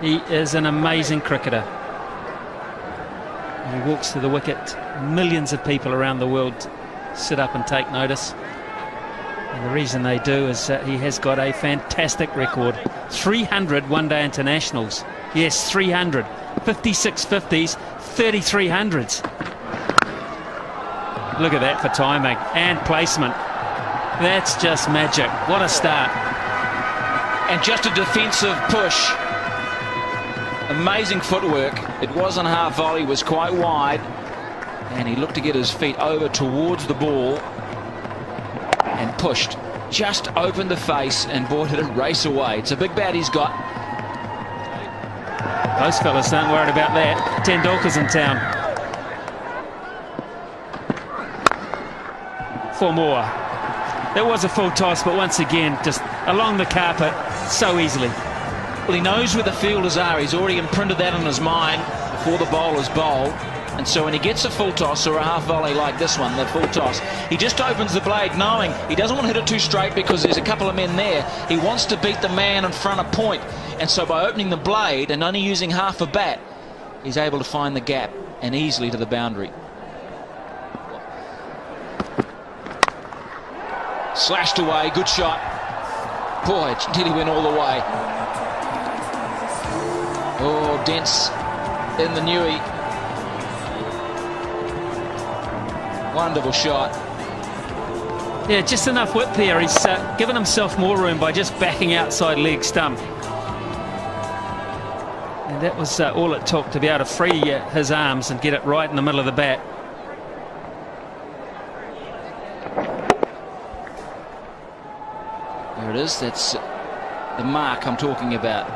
He is an amazing cricketer. He walks to the wicket. Millions of people around the world sit up and take notice. And the reason they do is that he has got a fantastic record. 300 one-day internationals. Yes, 300. 56 50s, 33 hundreds. Look at that for timing and placement. That's just magic. What a start. And just a defensive push. Amazing footwork. It wasn't half volley, was quite wide. And he looked to get his feet over towards the ball and pushed. Just opened the face and boy did it race away. It's a big bat he's got. Those fellas aren't worried about that. Tendulkar's in town. 4 more. That was a full toss, but once again, just along the carpet so easily. Well, he knows where the fielders are. He's already imprinted that on his mind before the bowlers bowl. And so when he gets a full toss or a half volley like this one, the full toss, he just opens the blade knowing he doesn't want to hit it too straight because there's a couple of men there. He wants to beat the man in front of point. And so by opening the blade and only using half a bat, he's able to find the gap and easily to the boundary. Slashed away, good shot. Boy, it nearly went all the way. Oh, dense in the newie. Wonderful shot. Yeah, just enough width there. He's given himself more room by just backing outside leg stump. And that was all it took to be able to free his arms and get it right in the middle of the bat. There it is. That's the mark I'm talking about.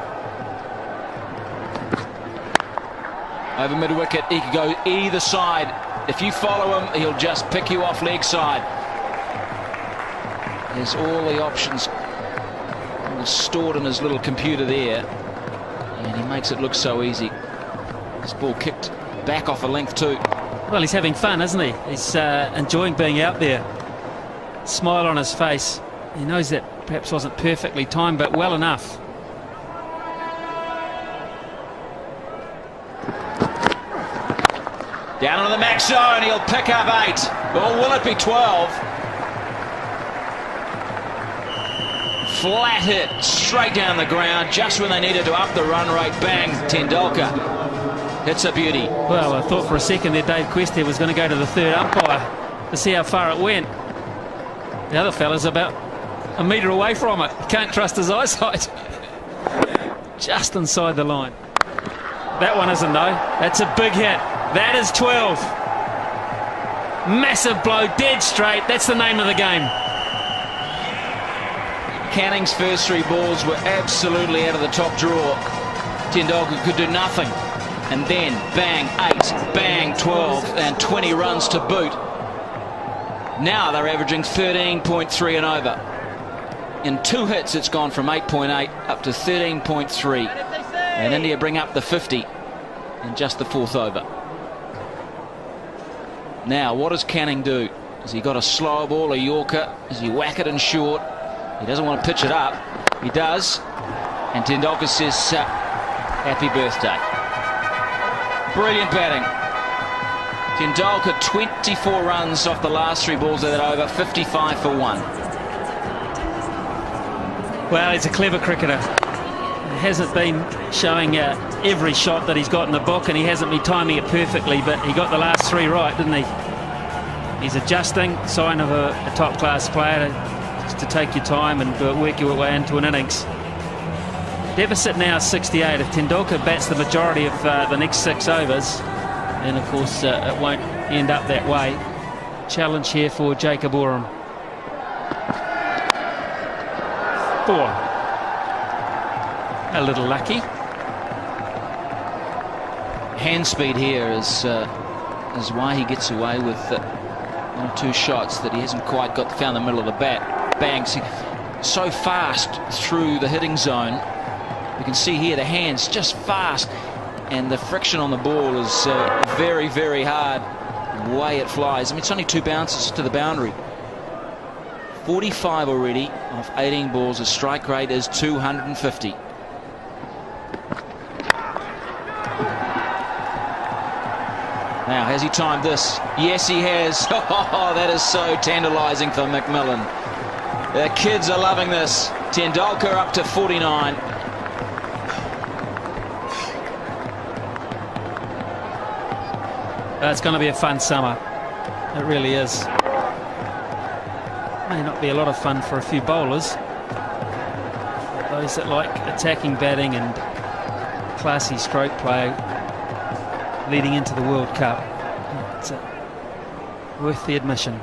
Over mid-wicket, he can go either side. If you follow him, he'll just pick you off leg side. There's all the options stored in his little computer there. And he makes it look so easy. This ball kicked back off a length too. Well, he's having fun, isn't he? He's enjoying being out there. Smile on his face. He knows that perhaps wasn't perfectly timed, but well enough. Down on the max zone, he'll pick up 8. Or will it be 12? Flat hit, straight down the ground, just when they needed to up the run rate. Bang, Tendulkar. It's a beauty. Well, I thought for a second there Dave Questy was going to go to the third umpire to see how far it went. The other fella's about a metre away from it. He can't trust his eyesight. Just inside the line. That one isn't though. That's a big hit. That is 12. Massive blow, dead straight. That's the name of the game. Canning's first 3 balls were absolutely out of the top drawer. Tendulkar could do nothing. And then, bang, 8, bang, 12, and 20 runs to boot. Now they're averaging 13.3 and over. In 2 hits, it's gone from 8.8 up to 13.3. And India bring up the 50 in just the 4th over. Now, what does Canning do? Has he got a slow ball, a Yorker? Does he whack it in short? He doesn't want to pitch it up. He does. And Tendulkar says, happy birthday. Brilliant batting. Tendulkar 24 runs off the last 3 balls of that over, 55 for 1. Well, he's a clever cricketer. He hasn't been showing every shot that he's got in the book, and he hasn't been timing it perfectly, but he got the last 3 right, didn't he? He's adjusting, sign of a top-class player, just to take your time and work your way into an innings. Deficit now 68. If Tendulkar bats the majority of the next 6 overs, then of course it won't end up that way. Challenge here for Jacob Oram. 4. A little lucky. Hand speed here is why he gets away with 1 or 2 shots that he hasn't quite found the middle of the bat. Bang, so fast through the hitting zone. You can see here the hands just fast, and the friction on the ball is very, very hard. The way it flies. I mean, it's only 2 bounces to the boundary. 45 already off 18 balls. His strike rate is 250. Now, has he timed this? Yes, he has. Oh, that is so tantalising for McMillan. The kids are loving this. Tendulkar up to 49. It's going to be a fun summer. It really is. May not be a lot of fun for a few bowlers. Those that like attacking batting and classy stroke play leading into the World Cup. It's worth the admission.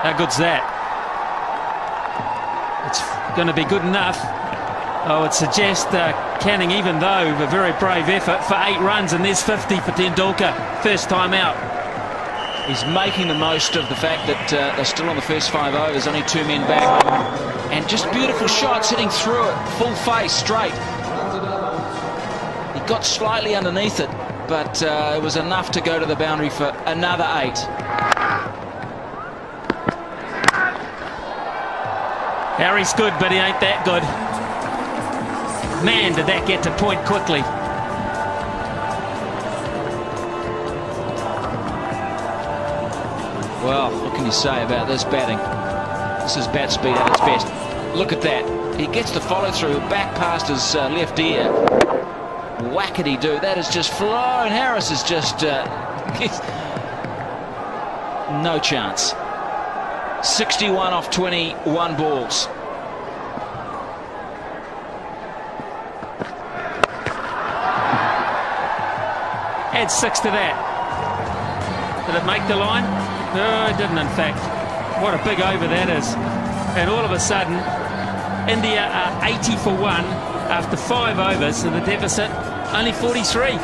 How good's that? It's going to be good enough. I would suggest Canning, even though a very brave effort, for 8 runs, and there's 50 for Tendulkar, first time out. He's making the most of the fact that they're still on the first 5 overs, only 2 men back. And just beautiful shots hitting through it, full face, straight. He got slightly underneath it, but it was enough to go to the boundary for another 8. Harry's good, but he ain't that good. Man, did that get to point quickly. Well, what can you say about this batting? This is bat speed at its best. Look at that. He gets the follow through back past his left ear. Whackety-doo. That has just flown. Harris is just... no chance. 61 off 21 balls. Add 6 to that. Did it make the line? No, it didn't, in fact. What a big over that is. And all of a sudden, India are 80 for 1 after 5 overs, so the deficit only 43.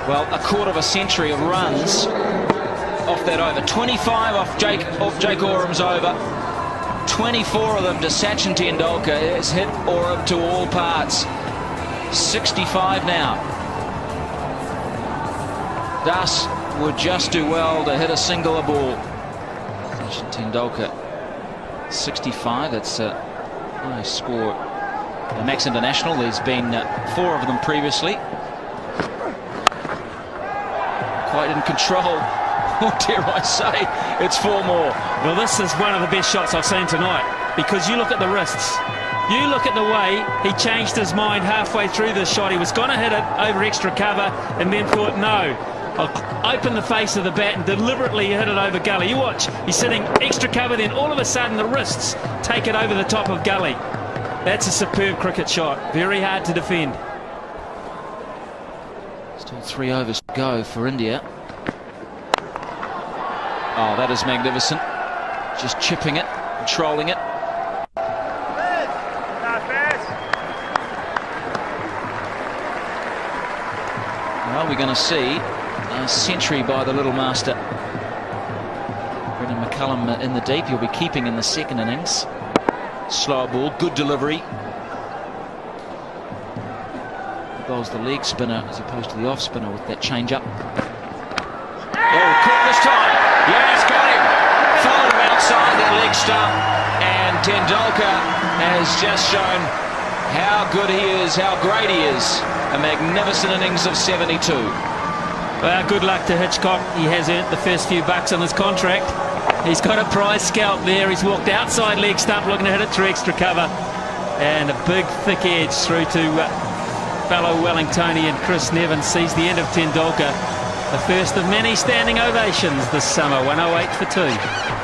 Well, a quarter of a century of runs off that over. 25 off Jake Oram's over. 24 of them to Sachin Tendulkar. It's hit Oram to all parts. 65 now. Das would just do well to hit a singular ball. Sachin Tendulkar 65. That's a nice score. The Max International, there's been 4 of them previously. Quite in control. Or dare I say, it's 4 more. Well, this is one of the best shots I've seen tonight, because you look at the wrists. You look at the way he changed his mind halfway through this shot. He was going to hit it over extra cover and then thought, no, I'll open the face of the bat and deliberately hit it over gully. You watch, he's sitting extra cover, then all of a sudden the wrists take it over the top of gully. That's a superb cricket shot. Very hard to defend. Still 3 overs to go for India. Oh, that is magnificent. Just chipping it, controlling it. Well, we're going to see a century by the little master. Brendan McCullum in the deep. He'll be keeping in the second innings. Slow ball, good delivery. He bowls the leg spinner as opposed to the off spinner with that change up. Oh, caught this time. Yes, got him. Followed him outside that leg stump. And Tendulkar has just shown how good he is, how great he is. A magnificent innings of 72. Well, good luck to Hitchcock. He has earned the first few bucks on his contract. He's got a prize scalp there. He's walked outside leg stump looking to hit it through extra cover. And a big thick edge through to fellow Wellingtonian Chris Nevin. Sees the end of Tendulkar. The first of many standing ovations this summer. 108 for 2.